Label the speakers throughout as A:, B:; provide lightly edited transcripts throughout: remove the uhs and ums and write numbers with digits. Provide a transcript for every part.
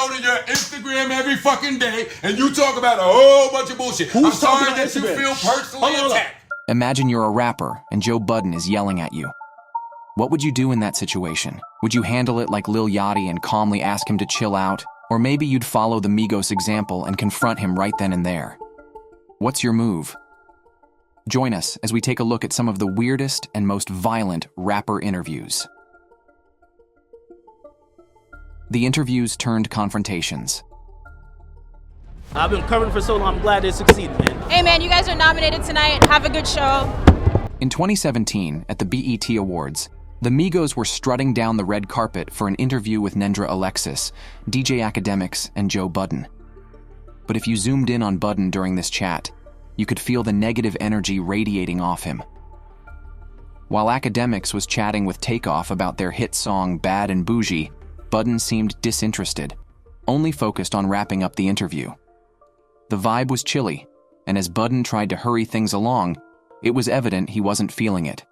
A: go to your Instagram every fucking day and you talk about a whole bunch of bullshit. I'm sorry that you feel personally attacked.
B: Imagine you're a rapper and Joe Budden is yelling at you. What would you do in that situation? Would you handle it like Lil Yachty and calmly ask him to chill out? Or maybe you'd follow the Migos example and confront him right then and there. What's your move? Join us as we take a look at some of the weirdest and most violent rapper interviews. The interviews turned confrontations.
C: I've been covering for so long, I'm glad they succeeded, man.
D: Hey man, you guys are nominated tonight. Have a good show.
B: In 2017, at the BET Awards, the Migos were strutting down the red carpet for an interview with Nendra Alexis, DJ Academics, and Joe Budden. But if you zoomed in on Budden during this chat, you could feel the negative energy radiating off him. While Academics was chatting with Takeoff about their hit song Bad and Bougie, Budden seemed disinterested, only focused on wrapping up the interview. The vibe was chilly, and as Budden tried to hurry things along, it was evident he wasn't feeling it.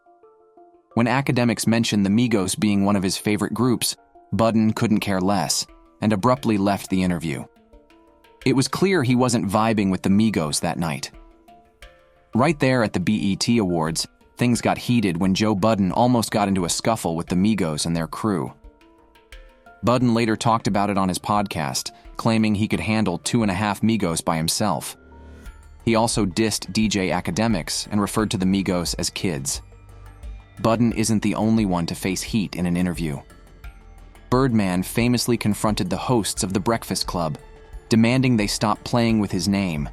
B: When Academics mentioned the Migos being one of his favorite groups, Budden couldn't care less, and abruptly left the interview. It was clear he wasn't vibing with the Migos that night. Right there at the BET Awards, things got heated when Joe Budden almost got into a scuffle with the Migos and their crew. Budden later talked about it on his podcast, claiming he could handle 2.5 Migos by himself. He also dissed DJ Academics and referred to the Migos as kids. Budden isn't the only one to face heat in an interview. Birdman famously confronted the hosts of The Breakfast Club, demanding they stop playing with his name.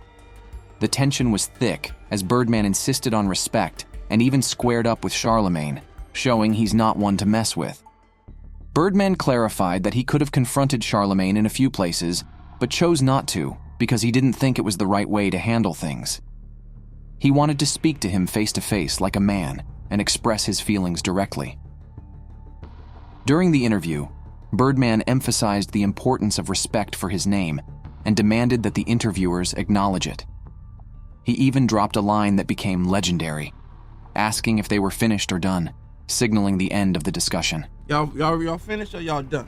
B: The tension was thick as Birdman insisted on respect and even squared up with Charlemagne, showing he's not one to mess with. Birdman clarified that he could have confronted Charlemagne in a few places, but chose not to because he didn't think it was the right way to handle things. He wanted to speak to him face to face like a man and express his feelings directly. During the interview, Birdman emphasized the importance of respect for his name and demanded that the interviewers acknowledge it. He even dropped a line that became legendary, asking if they were finished or done, signaling the end of the discussion.
E: Y'all finished or y'all done?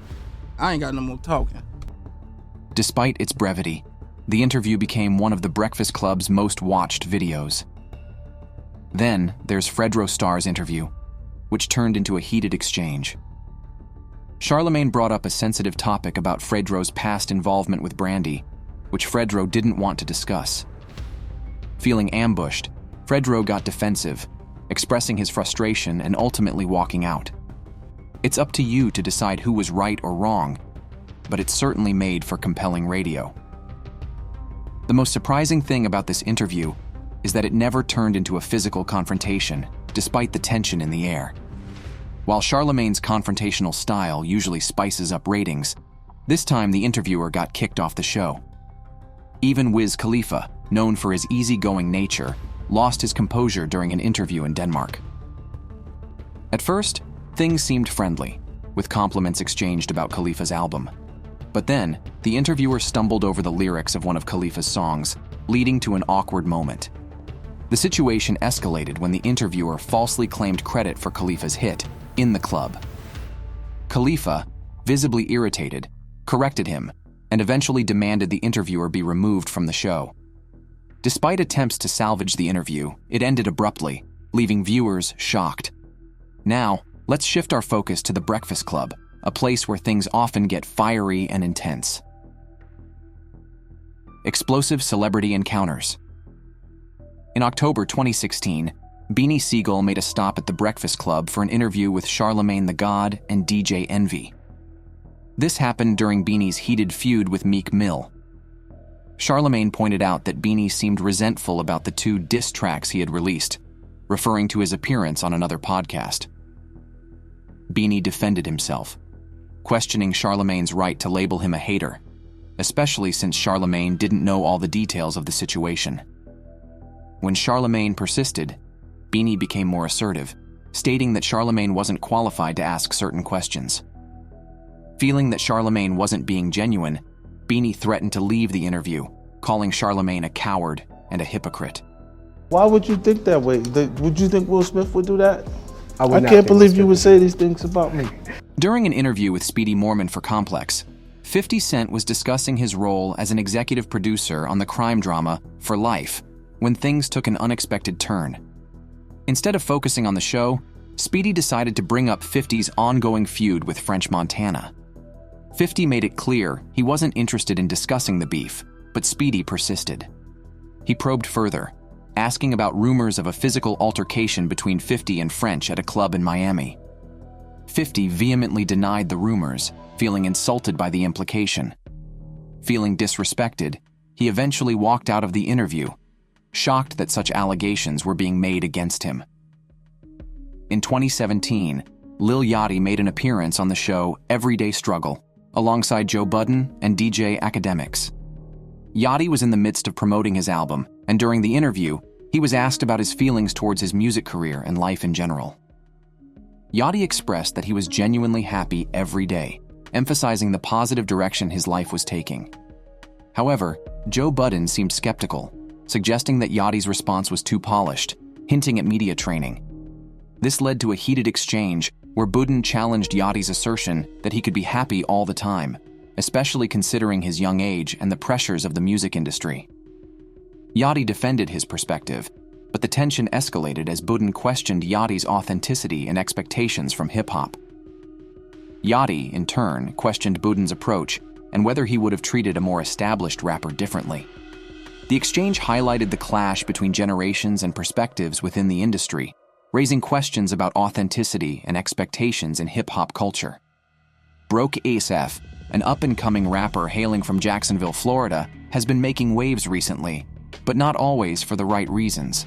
E: I ain't got no more talking.
B: Despite its brevity, the interview became one of the Breakfast Club's most watched videos. Then there's Fredro Starr's interview, which turned into a heated exchange. Charlemagne brought up a sensitive topic about Fredro's past involvement with Brandy, which Fredro didn't want to discuss. Feeling ambushed, Fredro got defensive, expressing his frustration and ultimately walking out. It's up to you to decide who was right or wrong, but it certainly made for compelling radio. The most surprising thing about this interview is that it never turned into a physical confrontation, despite the tension in the air. While Charlemagne's confrontational style usually spices up ratings, this time the interviewer got kicked off the show. Even Wiz Khalifa, known for his easygoing nature, lost his composure during an interview in Denmark. At first, things seemed friendly, with compliments exchanged about Khalifa's album. But then, the interviewer stumbled over the lyrics of one of Khalifa's songs, leading to an awkward moment. The situation escalated when the interviewer falsely claimed credit for Khalifa's hit, In the Club. Khalifa, visibly irritated, corrected him, and eventually demanded the interviewer be removed from the show. Despite attempts to salvage the interview, it ended abruptly, leaving viewers shocked. Now, let's shift our focus to The Breakfast Club, a place where things often get fiery and intense. Explosive celebrity encounters. In October 2016, Beanie Sigel made a stop at The Breakfast Club for an interview with Charlemagne the God and DJ Envy. This happened during Beanie's heated feud with Meek Mill. Charlemagne pointed out that Beanie seemed resentful about the 2 diss tracks he had released, referring to his appearance on another podcast. Beanie defended himself, questioning Charlemagne's right to label him a hater, especially since Charlemagne didn't know all the details of the situation. When Charlemagne persisted, Beanie became more assertive, stating that Charlemagne wasn't qualified to ask certain questions. Feeling that Charlemagne wasn't being genuine, Beanie threatened to leave the interview, calling Charlemagne a coward and a hypocrite.
F: Why would you think that way? Would you think Will Smith would do that? I can't believe you would say these things about me.
B: During an interview with Speedy Morman for Complex, 50 Cent was discussing his role as an executive producer on the crime drama For Life when things took an unexpected turn. Instead of focusing on the show, Speedy decided to bring up 50's ongoing feud with French Montana. 50 made it clear he wasn't interested in discussing the beef, but Speedy persisted. He probed further, asking about rumors of a physical altercation between 50 and French at a club in Miami. 50 vehemently denied the rumors, feeling insulted by the implication. Feeling disrespected, he eventually walked out of the interview, shocked that such allegations were being made against him. In 2017, Lil Yachty made an appearance on the show Everyday Struggle, alongside Joe Budden and DJ Academics. Yachty was in the midst of promoting his album, and during the interview, he was asked about his feelings towards his music career and life in general. Yachty expressed that he was genuinely happy every day, emphasizing the positive direction his life was taking. However, Joe Budden seemed skeptical, suggesting that Yachty's response was too polished, hinting at media training. This led to a heated exchange where Budden challenged Yachty's assertion that he could be happy all the time, especially considering his young age and the pressures of the music industry. Yachty defended his perspective, but the tension escalated as Budden questioned Yachty's authenticity and expectations from hip-hop. Yachty, in turn, questioned Budden's approach and whether he would have treated a more established rapper differently. The exchange highlighted the clash between generations and perspectives within the industry, raising questions about authenticity and expectations in hip-hop culture. Broke ASF, an up-and-coming rapper hailing from Jacksonville, Florida, has been making waves recently, but not always for the right reasons.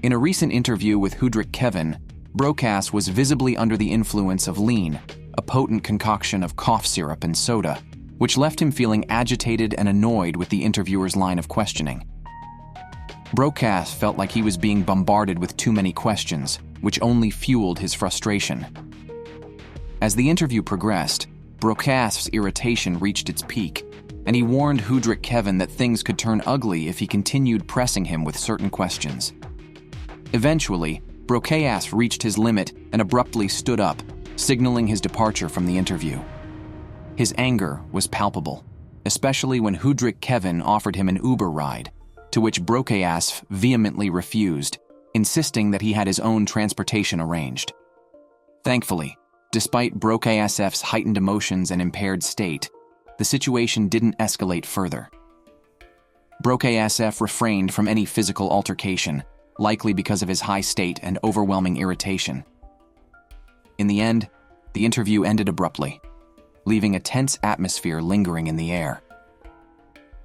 B: In a recent interview with Hoodrick Kevin, Brokass was visibly under the influence of lean, a potent concoction of cough syrup and soda, which left him feeling agitated and annoyed with the interviewer's line of questioning. Brokass felt like he was being bombarded with too many questions, which only fueled his frustration. As the interview progressed, Brokass's irritation reached its peak, and he warned Hoodrick Kevin that things could turn ugly if he continued pressing him with certain questions. Eventually, Brokass reached his limit and abruptly stood up, signaling his departure from the interview. His anger was palpable, especially when Hoodrick Kevin offered him an Uber ride, to which Brokass vehemently refused, insisting that he had his own transportation arranged. Thankfully, despite Brokass's heightened emotions and impaired state, the situation didn't escalate further. Brokass refrained from any physical altercation, likely because of his high state and overwhelming irritation. In the end, the interview ended abruptly, leaving a tense atmosphere lingering in the air.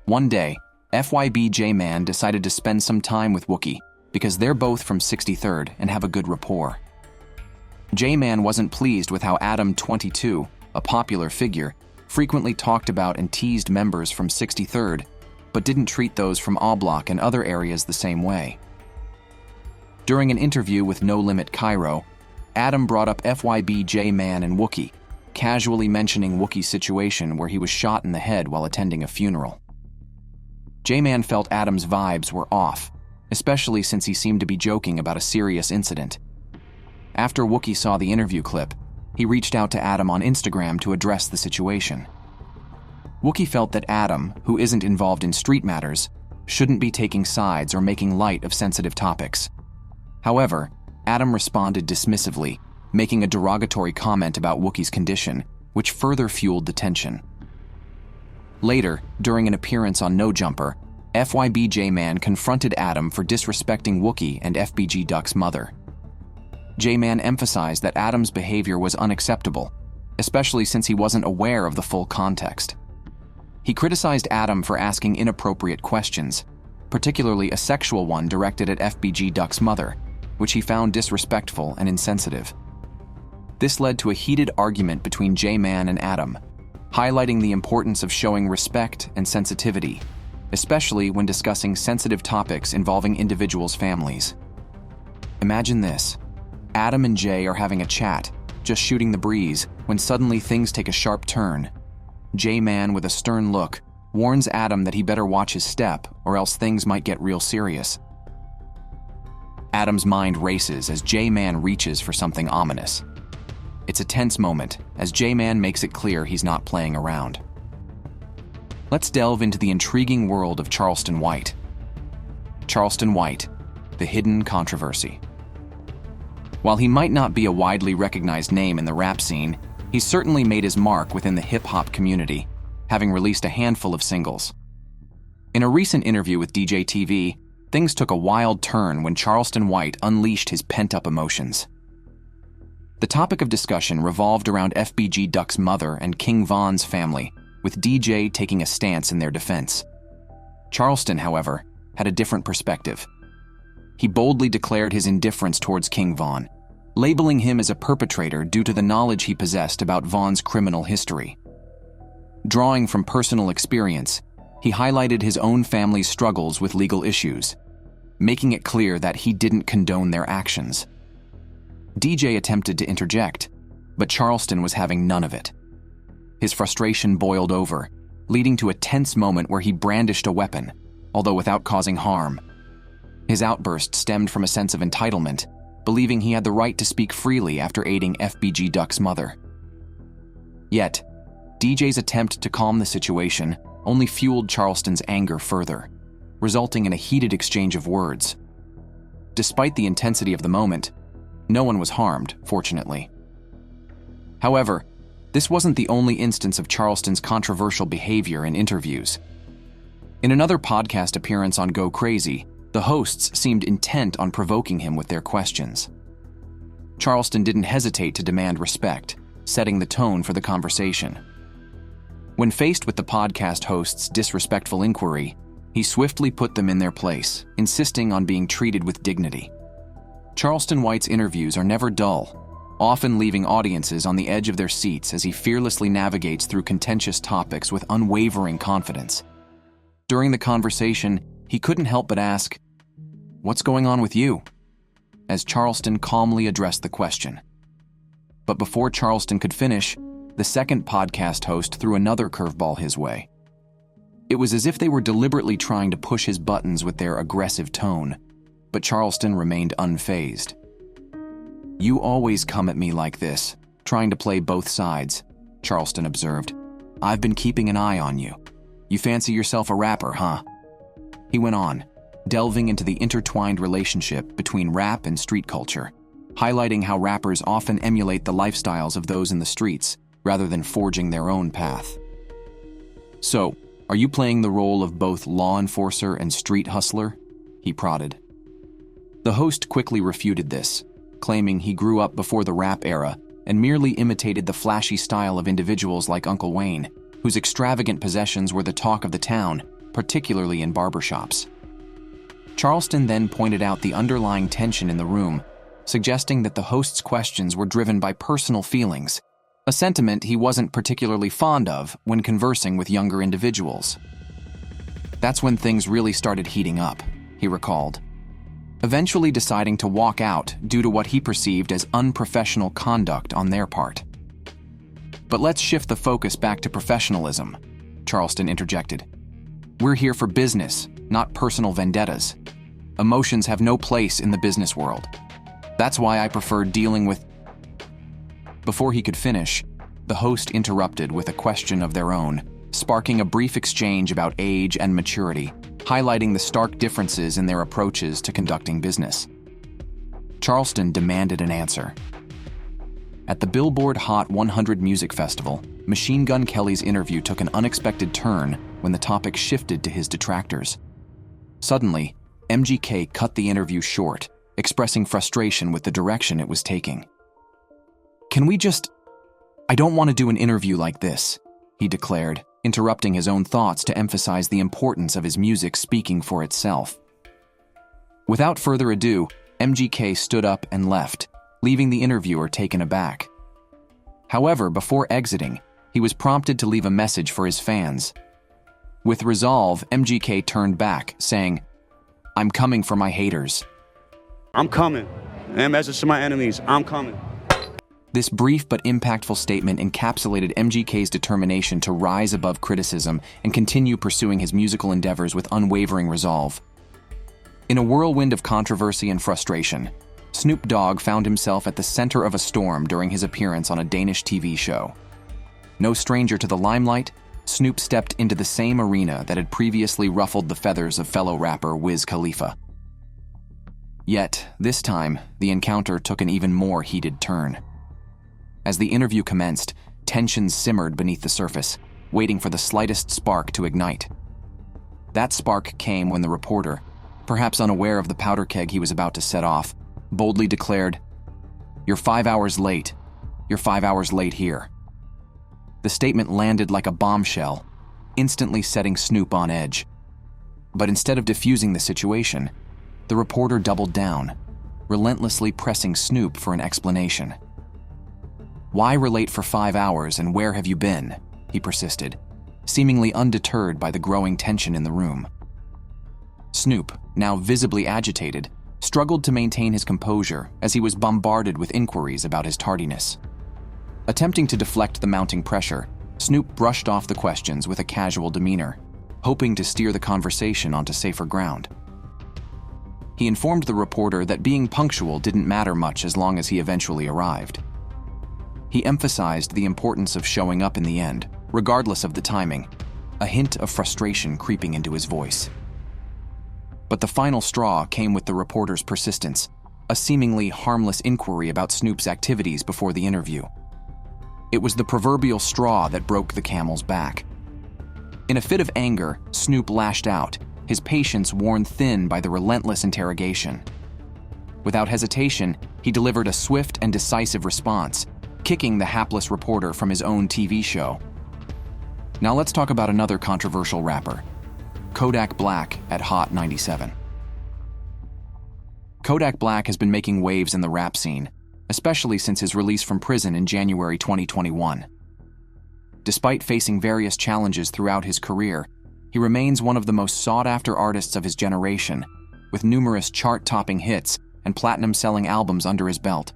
B: One day, FYB J-Man decided to spend some time with Wookie because they're both from 63rd and have a good rapport. J-Man wasn't pleased with how Adam 22, a popular figure, frequently talked about and teased members from 63rd, but didn't treat those from A Block and other areas the same way. During an interview with No Limit Cairo, Adam brought up FYB J-Man and Wookie, casually mentioning Wookie's situation where he was shot in the head while attending a funeral. J-Man felt Adam's vibes were off, especially since he seemed to be joking about a serious incident. After Wookie saw the interview clip, he reached out to Adam on Instagram to address the situation. Wookie felt that Adam, who isn't involved in street matters, shouldn't be taking sides or making light of sensitive topics. However, Adam responded dismissively, making a derogatory comment about Wookie's condition, which further fueled the tension. Later, during an appearance on No Jumper, FYB J-Man confronted Adam for disrespecting Wookie and FBG Duck's mother. J-Man emphasized that Adam's behavior was unacceptable, especially since he wasn't aware of the full context. He criticized Adam for asking inappropriate questions, particularly a sexual one directed at FBG Duck's mother, which he found disrespectful and insensitive. This led to a heated argument between J-Man and Adam, highlighting the importance of showing respect and sensitivity, especially when discussing sensitive topics involving individuals' families. Imagine this. Adam and Jay are having a chat, just shooting the breeze, when suddenly things take a sharp turn. J-Man, with a stern look, warns Adam that he better watch his step or else things might get real serious. Adam's mind races as J-Man reaches for something ominous. It's a tense moment as J-Man makes it clear he's not playing around. let's delve into the intriguing world of Charleston White. Charleston White, the hidden controversy. While he might not be a widely recognized name in the rap scene, he's certainly made his mark within the hip-hop community, having released a handful of singles. In a recent interview with DJ TV, things took a wild turn when Charleston White unleashed his pent-up emotions. The topic of discussion revolved around FBG Duck's mother and King Von's family, with DJ taking a stance in their defense. Charleston, however, had a different perspective. He boldly declared his indifference towards King Von, labeling him as a perpetrator due to the knowledge he possessed about Von's criminal history. Drawing from personal experience, he highlighted his own family's struggles with legal issues, making it clear that he didn't condone their actions. DJ attempted to interject, but Charleston was having none of it. His frustration boiled over, leading to a tense moment where he brandished a weapon, although without causing harm. His outburst stemmed from a sense of entitlement, believing he had the right to speak freely after aiding FBG Duck's mother. Yet, DJ's attempt to calm the situation only fueled Charleston's anger further, resulting in a heated exchange of words. Despite the intensity of the moment, no one was harmed, fortunately. However, this wasn't the only instance of Charleston's controversial behavior in interviews. In another podcast appearance on Go Crazy, the hosts seemed intent on provoking him with their questions. Charleston didn't hesitate to demand respect, setting the tone for the conversation. When faced with the podcast hosts' disrespectful inquiry, he swiftly put them in their place, insisting on being treated with dignity. Charleston White's interviews are never dull, often leaving audiences on the edge of their seats as he fearlessly navigates through contentious topics with unwavering confidence. During the conversation, he couldn't help but ask, "What's going on with you?" as Charleston calmly addressed the question. But before Charleston could finish, the second podcast host threw another curveball his way. It was as if they were deliberately trying to push his buttons with their aggressive tone, but Charleston remained unfazed. "You always come at me like this, trying to play both sides," Charleston observed. "I've been keeping an eye on you. You fancy yourself a rapper, huh?" He went on, delving into the intertwined relationship between rap and street culture, highlighting how rappers often emulate the lifestyles of those in the streets rather than forging their own path. "So, are you playing the role of both law enforcer and street hustler?" he prodded. The host quickly refuted this, claiming he grew up before the rap era and merely imitated the flashy style of individuals like Uncle Wayne, whose extravagant possessions were the talk of the town, particularly in barbershops. Charleston then pointed out the underlying tension in the room, suggesting that the host's questions were driven by personal feelings, a sentiment he wasn't particularly fond of when conversing with younger individuals. That's when things really started heating up, he recalled, eventually deciding to walk out due to what he perceived as unprofessional conduct on their part. "But let's shift the focus back to professionalism," Charleston interjected. "We're here for business, not personal vendettas. Emotions have no place in the business world. That's why I prefer dealing with..." Before he could finish, the host interrupted with a question of their own, sparking a brief exchange about age and maturity, highlighting the stark differences in their approaches to conducting business. Charleston demanded an answer. At the Billboard Hot 100 Music Festival, Machine Gun Kelly's interview took an unexpected turn when the topic shifted to his detractors. Suddenly, MGK cut the interview short, expressing frustration with the direction it was taking. I don't want to do an interview like this," he declared, interrupting his own thoughts to emphasize the importance of his music speaking for itself. Without further ado, MGK stood up and left, leaving the interviewer taken aback. However, before exiting, he was prompted to leave a message for his fans. With resolve, MGK turned back, saying, "I'm coming for my haters."
G: "I'm coming. And message to my enemies, I'm coming."
B: This brief but impactful statement encapsulated MGK's determination to rise above criticism and continue pursuing his musical endeavors with unwavering resolve. In a whirlwind of controversy and frustration, Snoop Dogg found himself at the center of a storm during his appearance on a Danish TV show. No stranger to the limelight, Snoop stepped into the same arena that had previously ruffled the feathers of fellow rapper Wiz Khalifa. Yet, this time, the encounter took an even more heated turn. As the interview commenced, tensions simmered beneath the surface, waiting for the slightest spark to ignite. That spark came when the reporter, perhaps unaware of the powder keg he was about to set off, boldly declared, "You're 5 hours late. You're 5 hours late here." The statement landed like a bombshell, instantly setting Snoop on edge. But instead of diffusing the situation, the reporter doubled down, relentlessly pressing Snoop for an explanation. "Why relate for 5 hours and where have you been?" he persisted, seemingly undeterred by the growing tension in the room. Snoop, now visibly agitated, struggled to maintain his composure as he was bombarded with inquiries about his tardiness. Attempting to deflect the mounting pressure, Snoop brushed off the questions with a casual demeanor, hoping to steer the conversation onto safer ground. He informed the reporter that being punctual didn't matter much as long as he eventually arrived. He emphasized the importance of showing up in the end, regardless of the timing, a hint of frustration creeping into his voice. But the final straw came with the reporter's persistence, a seemingly harmless inquiry about Snoop's activities before the interview. It was the proverbial straw that broke the camel's back. In a fit of anger, Snoop lashed out, his patience worn thin by the relentless interrogation. Without hesitation, he delivered a swift and decisive response, kicking the hapless reporter from his own TV show. Now let's talk about another controversial rapper, Kodak Black at Hot 97. Kodak Black has been making waves in the rap scene, especially since his release from prison in January 2021. Despite facing various challenges throughout his career, he remains one of the most sought-after artists of his generation, with numerous chart-topping hits and platinum-selling albums under his belt.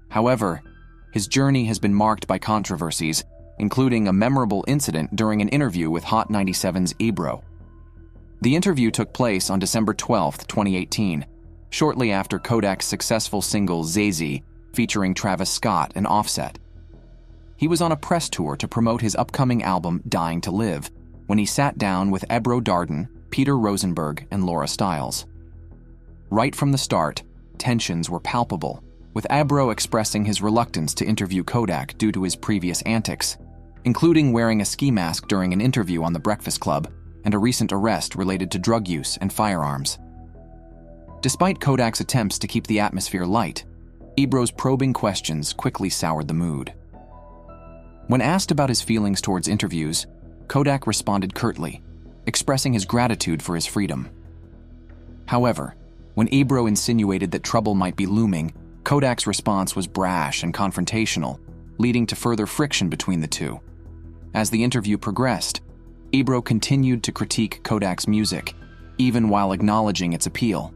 B: However, his journey has been marked by controversies, including a memorable incident during an interview with Hot 97's Ebro. The interview took place on December 12, 2018, shortly after Kodak's successful single Zay-Z, featuring Travis Scott and Offset. He was on a press tour to promote his upcoming album Dying to Live, when he sat down with Ebro Darden, Peter Rosenberg, and Laura Stiles. Right from the start, tensions were palpable, with Ebro expressing his reluctance to interview Kodak due to his previous antics, including wearing a ski mask during an interview on The Breakfast Club and a recent arrest related to drug use and firearms. Despite Kodak's attempts to keep the atmosphere light, Ebro's probing questions quickly soured the mood. When asked about his feelings towards interviews, Kodak responded curtly, expressing his gratitude for his freedom. However, when Ebro insinuated that trouble might be looming, Kodak's response was brash and confrontational, leading to further friction between the two. As the interview progressed, Ebro continued to critique Kodak's music, even while acknowledging its appeal.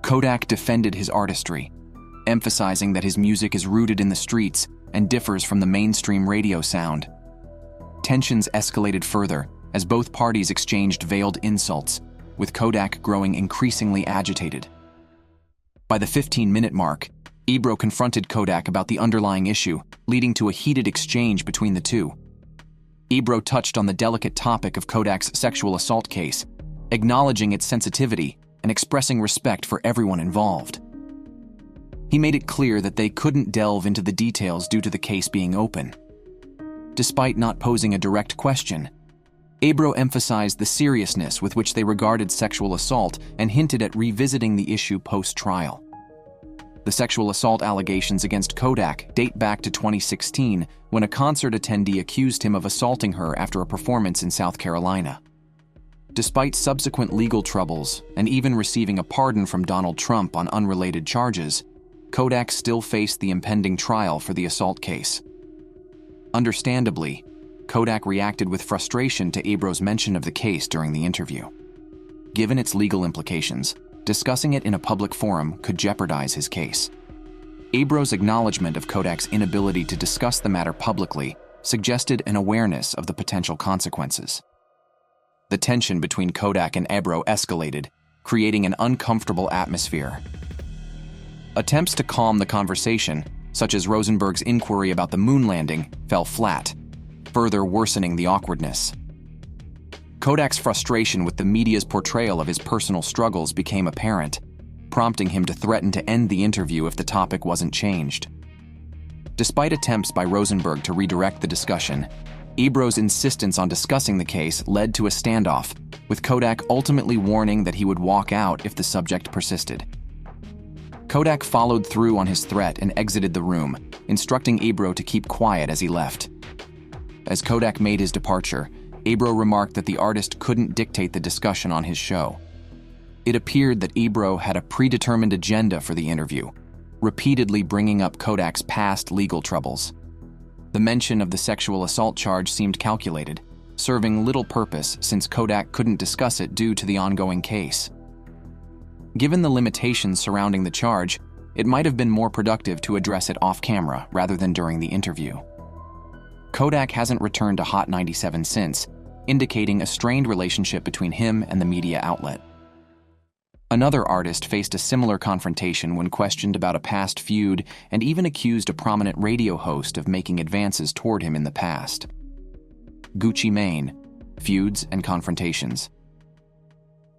B: Kodak defended his artistry, emphasizing that his music is rooted in the streets and differs from the mainstream radio sound. Tensions escalated further as both parties exchanged veiled insults, with Kodak growing increasingly agitated. By the 15-minute mark, Ebro confronted Kodak about the underlying issue, leading to a heated exchange between the two. Ebro touched on the delicate topic of Kodak's sexual assault case, acknowledging its sensitivity and expressing respect for everyone involved. He made it clear that they couldn't delve into the details due to the case being open. Despite not posing a direct question, Ebro emphasized the seriousness with which they regarded sexual assault and hinted at revisiting the issue post-trial. The sexual assault allegations against Kodak date back to 2016, when a concert attendee accused him of assaulting her after a performance in South Carolina. Despite subsequent legal troubles and even receiving a pardon from Donald Trump on unrelated charges, Kodak still faced the impending trial for the assault case. Understandably, Kodak reacted with frustration to Ebro's mention of the case during the interview. Given its legal implications, discussing it in a public forum could jeopardize his case. Ebro's acknowledgement of Kodak's inability to discuss the matter publicly suggested an awareness of the potential consequences. The tension between Kodak and Ebro escalated, creating an uncomfortable atmosphere. Attempts to calm the conversation, such as Rosenberg's inquiry about the moon landing, fell flat. further worsening the awkwardness. Kodak's frustration with the media's portrayal of his personal struggles became apparent, prompting him to threaten to end the interview if the topic wasn't changed. Despite attempts by Rosenberg to redirect the discussion, Ebro's insistence on discussing the case led to a standoff, with Kodak ultimately warning that he would walk out if the subject persisted. Kodak followed through on his threat and exited the room, instructing Ebro to keep quiet as he left. As Kodak made his departure, Ebro remarked that the artist couldn't dictate the discussion on his show. It appeared that Ebro had a predetermined agenda for the interview, repeatedly bringing up Kodak's past legal troubles. The mention of the sexual assault charge seemed calculated, serving little purpose since Kodak couldn't discuss it due to the ongoing case. Given the limitations surrounding the charge, it might have been more productive to address it off-camera rather than during the interview. Kodak hasn't returned to Hot 97 since, indicating a strained relationship between him and the media outlet. Another artist faced a similar confrontation when questioned about a past feud and even accused a prominent radio host of making advances toward him in the past. Gucci Mane, Feuds and Confrontations.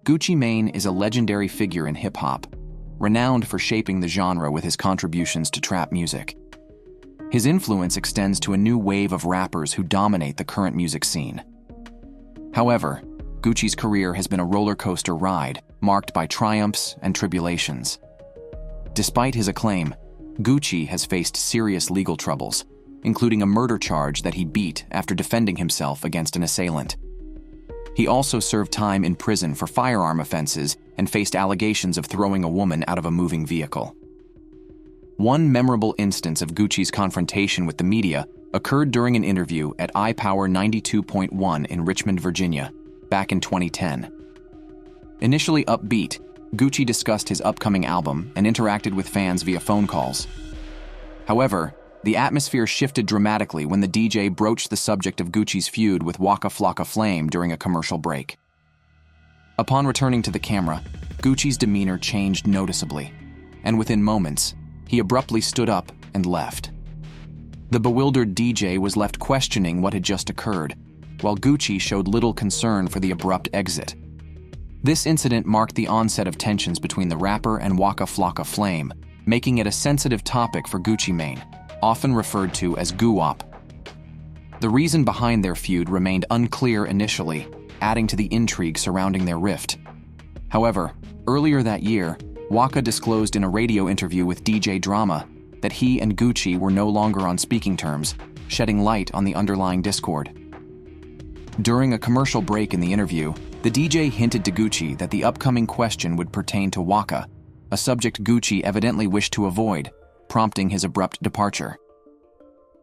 B: Gucci Mane is a legendary figure in hip-hop, renowned for shaping the genre with his contributions to trap music. His influence extends to a new wave of rappers who dominate the current music scene. However, Gucci's career has been a roller coaster ride, marked by triumphs and tribulations. Despite his acclaim, Gucci has faced serious legal troubles, including a murder charge that he beat after defending himself against an assailant. He also served time in prison for firearm offenses and faced allegations of throwing a woman out of a moving vehicle. One memorable instance of Gucci's confrontation with the media occurred during an interview at iPower 92.1 in Richmond, Virginia, back in 2010. Initially upbeat, Gucci discussed his upcoming album and interacted with fans via phone calls. However, the atmosphere shifted dramatically when the DJ broached the subject of Gucci's feud with Waka Flocka Flame during a commercial break. Upon returning to the camera, Gucci's demeanor changed noticeably, and within moments, he abruptly stood up and left. The bewildered DJ was left questioning what had just occurred, while Gucci showed little concern for the abrupt exit. This incident marked the onset of tensions between the rapper and Waka Flocka Flame, making it a sensitive topic for Gucci Mane, often referred to as Guwop. The reason behind their feud remained unclear initially, adding to the intrigue surrounding their rift. However, earlier that year, Waka disclosed in a radio interview with DJ Drama that he and Gucci were no longer on speaking terms, shedding light on the underlying discord. During a commercial break in the interview, the DJ hinted to Gucci that the upcoming question would pertain to Waka, a subject Gucci evidently wished to avoid, prompting his abrupt departure.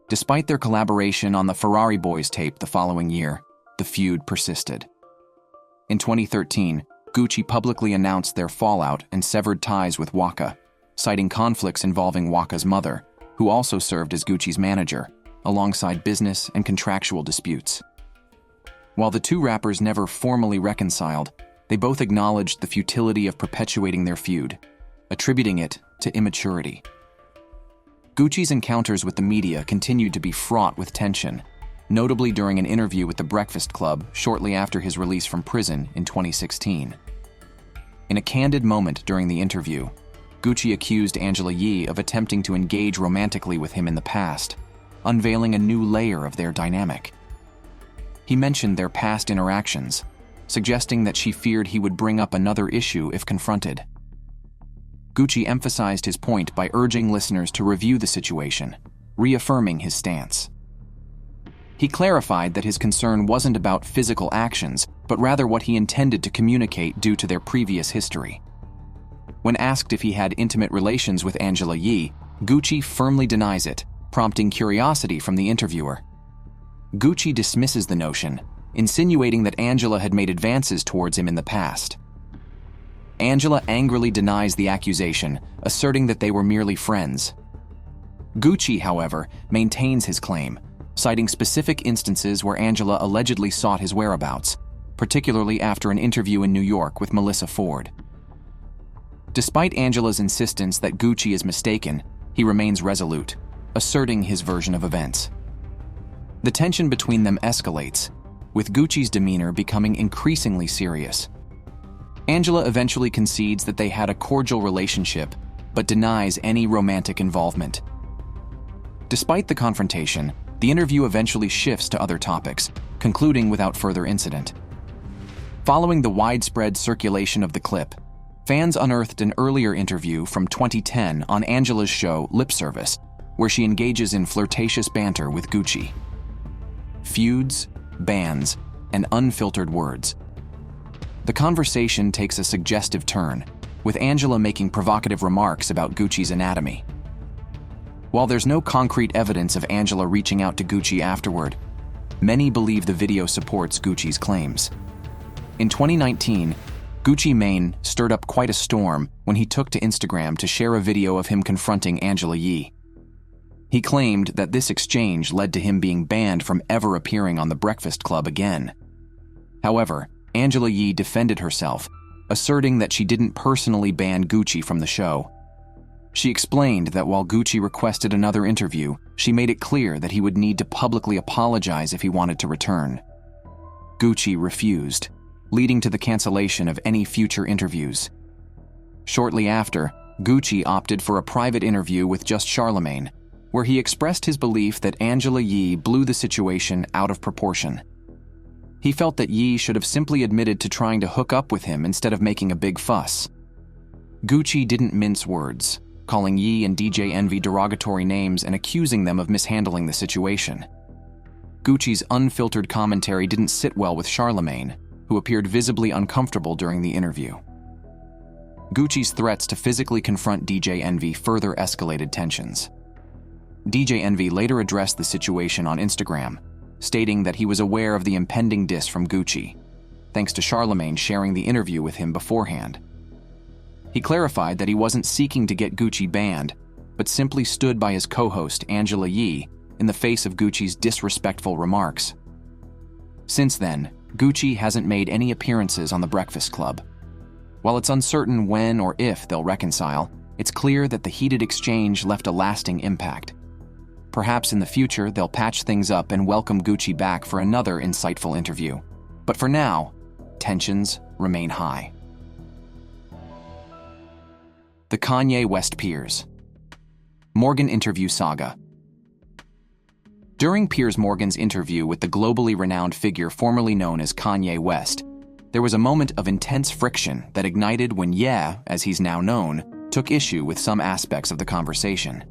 B: Despite their collaboration on the Ferrari Boys tape the following year, the feud persisted. In 2013, Gucci publicly announced their fallout and severed ties with Waka, citing conflicts involving Waka's mother, who also served as Gucci's manager, alongside business and contractual disputes. While the two rappers never formally reconciled, they both acknowledged the futility of perpetuating their feud, attributing it to immaturity. Gucci's encounters with the media continued to be fraught with tension, notably during an interview with The Breakfast Club shortly after his release from prison in 2016. In a candid moment during the interview, Gucci accused Angela Yee of attempting to engage romantically with him in the past, unveiling a new layer of their dynamic. He mentioned their past interactions, suggesting that she feared he would bring up another issue if confronted. Gucci emphasized his point by urging listeners to review the situation, reaffirming his stance. He clarified that his concern wasn't about physical actions, but rather what he intended to communicate due to their previous history. When asked if he had intimate relations with Angela Yee, Gucci firmly denies it, prompting curiosity from the interviewer. Gucci dismisses the notion, insinuating that Angela had made advances towards him in the past. Angela angrily denies the accusation, asserting that they were merely friends. Gucci, however, maintains his claim, citing specific instances where Angela allegedly sought his whereabouts, particularly after an interview in New York with Melissa Ford. Despite Angela's insistence that Gucci is mistaken, he remains resolute, asserting his version of events. The tension between them escalates, with Gucci's demeanor becoming increasingly serious. Angela eventually concedes that they had a cordial relationship, but denies any romantic involvement. Despite the confrontation, the interview eventually shifts to other topics, concluding without further incident. Following the widespread circulation of the clip, fans unearthed an earlier interview from 2010 on Angela's show Lip Service, where she engages in flirtatious banter with Gucci. Feuds, bans, and unfiltered words. The conversation takes a suggestive turn, with Angela making provocative remarks about Gucci's anatomy. While there's no concrete evidence of Angela reaching out to Gucci afterward, many believe the video supports Gucci's claims. In 2019, Gucci Mane stirred up quite a storm when he took to Instagram to share a video of him confronting Angela Yee. He claimed that this exchange led to him being banned from ever appearing on The Breakfast Club again. However, Angela Yee defended herself, asserting that she didn't personally ban Gucci from the show. She explained that while Gucci requested another interview, she made it clear that he would need to publicly apologize if he wanted to return. Gucci refused, leading to the cancellation of any future interviews. Shortly after, Gucci opted for a private interview with just Charlemagne, where he expressed his belief that Angela Yee blew the situation out of proportion. He felt that Yee should have simply admitted to trying to hook up with him instead of making a big fuss. Gucci didn't mince words, calling Yee and DJ Envy derogatory names and accusing them of mishandling the situation. Gucci's unfiltered commentary didn't sit well with Charlemagne, who appeared visibly uncomfortable during the interview. Gucci's threats to physically confront DJ Envy further escalated tensions. DJ Envy later addressed the situation on Instagram, stating that he was aware of the impending diss from Gucci, thanks to Charlemagne sharing the interview with him beforehand. He clarified that he wasn't seeking to get Gucci banned, but simply stood by his co-host Angela Yee in the face of Gucci's disrespectful remarks. Since then, Gucci hasn't made any appearances on The Breakfast Club. While it's uncertain when or if they'll reconcile, it's clear that the heated exchange left a lasting impact. Perhaps in the future they'll patch things up and welcome Gucci back for another insightful interview. But for now, tensions remain high. The Kanye West Piers Morgan interview saga. During Piers Morgan's interview with the globally renowned figure formerly known as Kanye West, there was a moment of intense friction that ignited when Ye, as he's now known, took issue with some aspects of the conversation.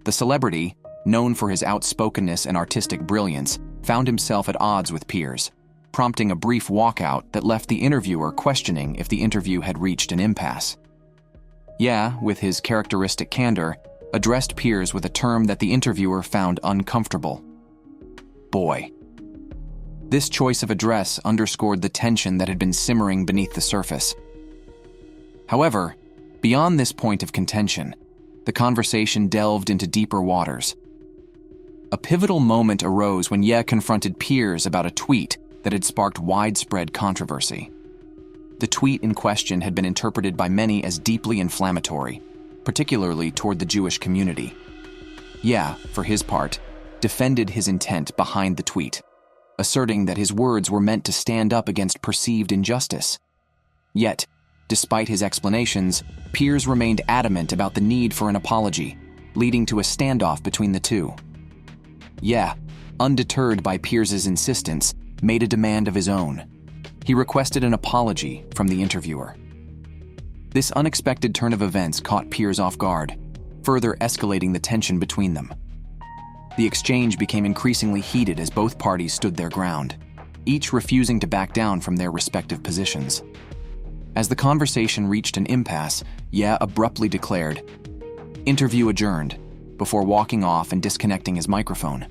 B: The celebrity, known for his outspokenness and artistic brilliance, found himself at odds with Piers, prompting a brief walkout that left the interviewer questioning if the interview had reached an impasse. Ye, with his characteristic candor, addressed Piers with a term that the interviewer found uncomfortable: boy. This choice of address underscored the tension that had been simmering beneath the surface. However, beyond this point of contention, the conversation delved into deeper waters. A pivotal moment arose when Ye confronted Piers about a tweet that had sparked widespread controversy. The tweet in question had been interpreted by many as deeply inflammatory, particularly toward the Jewish community. Ye, for his part, defended his intent behind the tweet, asserting that his words were meant to stand up against perceived injustice. Yet, despite his explanations, Piers remained adamant about the need for an apology, leading to a standoff between the two. Ye, undeterred by Piers's insistence, made a demand of his own. He requested an apology from the interviewer. This unexpected turn of events caught Piers off guard, further escalating the tension between them. The exchange became increasingly heated as both parties stood their ground, each refusing to back down from their respective positions. As the conversation reached an impasse, Ye abruptly declared, "Interview adjourned," before walking off and disconnecting his microphone.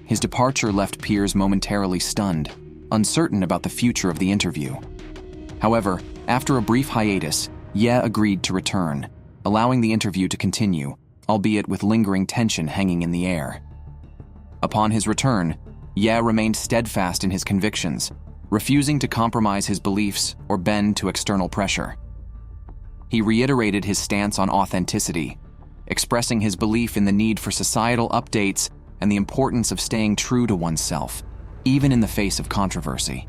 B: His departure left Piers momentarily stunned, uncertain about the future of the interview. However, after a brief hiatus, Ye agreed to return, allowing the interview to continue, albeit with lingering tension hanging in the air. Upon his return, Ye remained steadfast in his convictions, refusing to compromise his beliefs or bend to external pressure. He reiterated his stance on authenticity, expressing his belief in the need for societal updates and the importance of staying true to oneself, even in the face of controversy.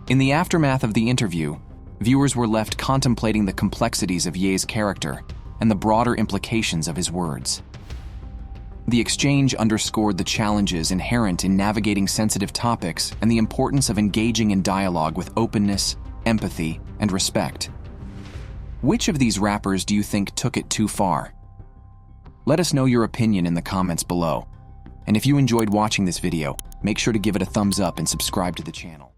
B: In the aftermath of the interview, viewers were left contemplating the complexities of Ye's character and the broader implications of his words. The exchange underscored the challenges inherent in navigating sensitive topics and the importance of engaging in dialogue with openness, empathy, and respect. Which of these rappers do you think took it too far? Let us know your opinion in the comments below. And if you enjoyed watching this video, make sure to give it a thumbs up and subscribe to the channel.